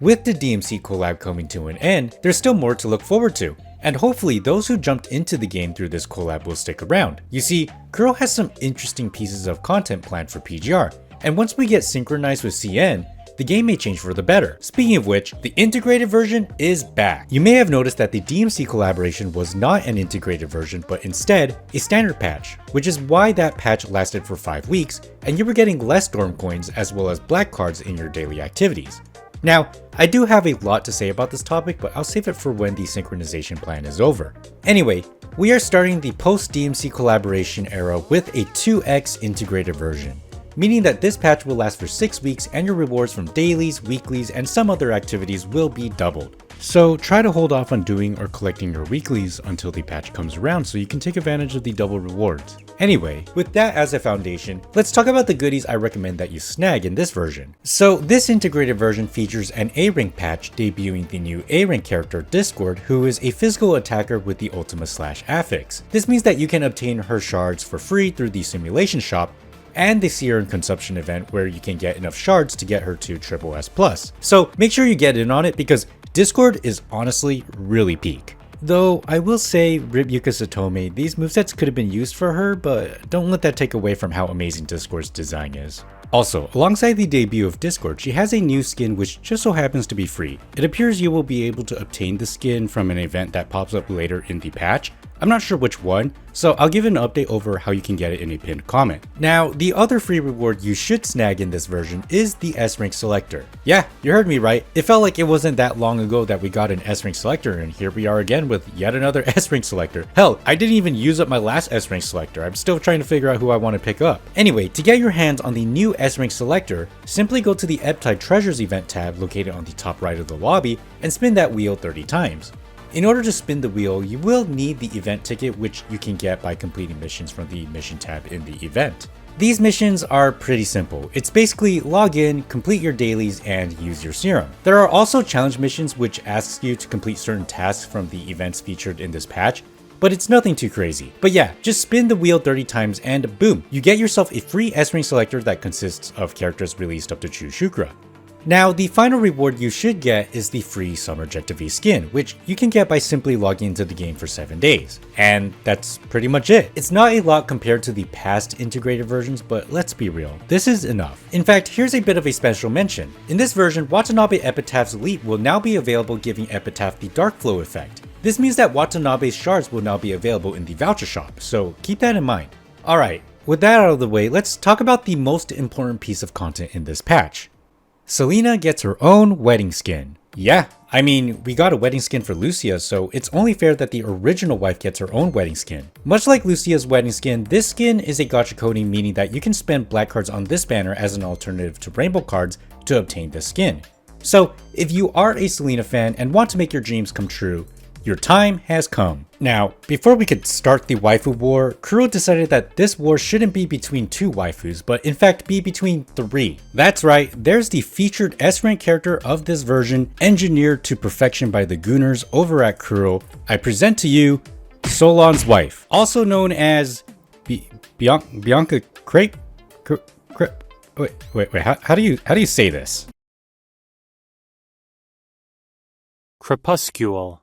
With the DMC collab coming to an end, there's still more to look forward to. And hopefully those who jumped into the game through this collab will stick around. You see, Kuro has some interesting pieces of content planned for PGR, and once we get synchronized with CN, the game may change for the better. Speaking of which, the integrated version is back. You may have noticed that the DMC collaboration was not an integrated version, but instead a standard patch, which is why that patch lasted for 5 weeks, and you were getting less Storm coins as well as black cards in your daily activities. Now, I do have a lot to say about this topic, but I'll save it for when the synchronization plan is over. Anyway, we are starting the post-DMC collaboration era with a 2x integrated version, meaning that this patch will last for 6 weeks and your rewards from dailies, weeklies, and some other activities will be doubled. So try to hold off on doing or collecting your weeklies until the patch comes around so you can take advantage of the double rewards. Anyway, with that as a foundation, let's talk about the goodies I recommend that you snag in this version. So this integrated version features an A-rank patch debuting the new A-rank character Discord, who is a physical attacker with the Ultima / affix. This means that you can obtain her shards for free through the simulation shop, and the Serum Consumption event where you can get enough shards to get her to SSS+. So make sure you get in on it because Discord is honestly really peak. Though I will say, Rip Yuka Satome, these movesets could have been used for her, but don't let that take away from how amazing Discord's design is. Also, alongside the debut of Discord, she has a new skin which just so happens to be free. It appears you will be able to obtain the skin from an event that pops up later in the patch. I'm not sure which one, so I'll give an update over how you can get it in a pinned comment. Now, the other free reward you should snag in this version is the S-Rank Selector. Yeah, you heard me right. It felt like it wasn't that long ago that we got an S-Rank Selector, and here we are again with yet another S-Rank Selector. Hell, I didn't even use up my last S-Rank Selector. I'm still trying to figure out who I want to pick up. Anyway, to get your hands on the new S-Rank Selector, simply go to the Epitaph Treasures event tab located on the top right of the lobby and spin that wheel 30 times. In order to spin the wheel, you will need the event ticket, which you can get by completing missions from the mission tab in the event. These missions are pretty simple. It's basically log in, complete your dailies, and use your serum. There are also challenge missions which asks you to complete certain tasks from the events featured in this patch, but it's nothing too crazy. But yeah, just spin the wheel 30 times and boom, you get yourself a free S-Rank Selector that consists of characters released up to True Shukra. Now, the final reward you should get is the free Summer Jetavie skin, which you can get by simply logging into the game for 7 days. And that's pretty much it. It's not a lot compared to the past integrated versions, but let's be real, this is enough. In fact, here's a bit of a special mention. In this version, Watanabe Epitaph's Elite will now be available, giving Epitaph the Dark Flow effect. This means that Watanabe's shards will now be available in the voucher shop, so keep that in mind. Alright, with that out of the way, let's talk about the most important piece of content in this patch. Selena gets her own wedding skin. Yeah, I mean, we got a wedding skin for Lucia, so it's only fair that the original wife gets her own wedding skin. Much like Lucia's wedding skin, this skin is a gacha coding, meaning that you can spend black cards on this banner as an alternative to rainbow cards to obtain this skin. So if you are a Selena fan and want to make your dreams come true, your time has come. Now, before we could start the waifu war, Kuro decided that this war shouldn't be between 2 waifus, but in fact be between 3. That's right, there's the featured S-rank character of this version, engineered to perfection by the Gooners over at Kuro. I present to you, Solon's wife, also known as Bianca Crepe? Wait, how do you say this? Crepuscule.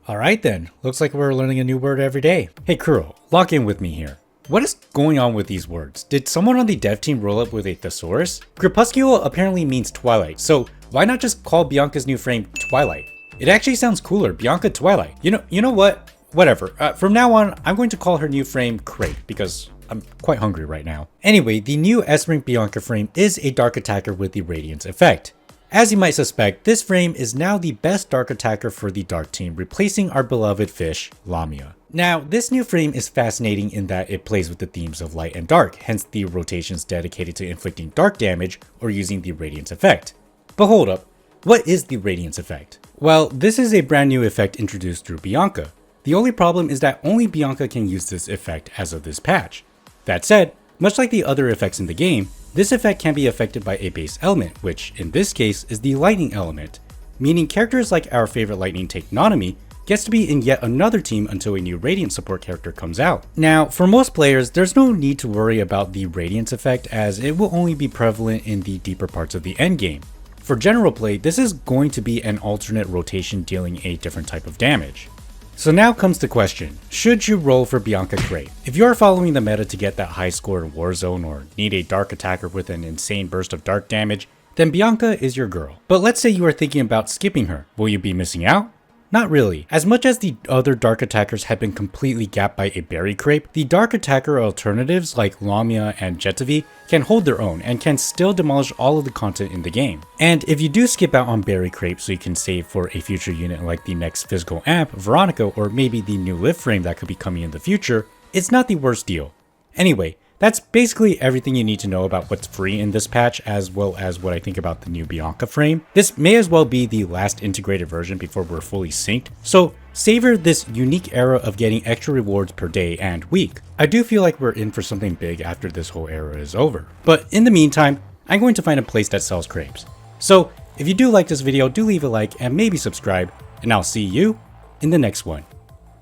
Alright then, looks like we're learning a new word every day. Hey Kuro, lock in with me here. What is going on with these words? Did someone on the dev team roll up with a thesaurus? Crepuscule apparently means twilight, so why not just call Bianca's new frame Twilight? It actually sounds cooler, Bianca Twilight. You know what? Whatever. From now on, I'm going to call her new frame Crepe, because I'm quite hungry right now. Anyway, the new S-rank Bianca frame is a dark attacker with the Radiance effect. As you might suspect, this frame is now the best dark attacker for the dark team, replacing our beloved fish, Lamia. Now, this new frame is fascinating in that it plays with the themes of light and dark, hence the rotations dedicated to inflicting dark damage or using the Radiance effect. But hold up, what is the Radiance effect? Well, this is a brand new effect introduced through Bianca. The only problem is that only Bianca can use this effect as of this patch. That said, much like the other effects in the game, this effect can be affected by a base element, which in this case is the lightning element, meaning characters like our favorite lightning take Nanami gets to be in yet another team until a new Radiant support character comes out. Now, for most players, there's no need to worry about the Radiance effect as it will only be prevalent in the deeper parts of the endgame. For general play, this is going to be an alternate rotation dealing a different type of damage. So now comes the question, should you roll for Bianca Crepuscule? If you are following the meta to get that high score in Warzone or need a dark attacker with an insane burst of dark damage, then Bianca is your girl. But let's say you are thinking about skipping her, will you be missing out? Not really. As much as the other dark attackers have been completely gapped by a berry crepe, the dark attacker alternatives like Lamia and Jetavie can hold their own and can still demolish all of the content in the game. And if you do skip out on berry crepe so you can save for a future unit like the next physical amp, Veronica, or maybe the new lift frame that could be coming in the future, it's not the worst deal. Anyway, that's basically everything you need to know about what's free in this patch, as well as what I think about the new Bianca frame. This may as well be the last integrated version before we're fully synced, so savor this unique era of getting extra rewards per day and week. I do feel like we're in for something big after this whole era is over. But in the meantime, I'm going to find a place that sells crepes. So if you do like this video, do leave a like and maybe subscribe, and I'll see you in the next one.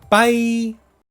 Bye!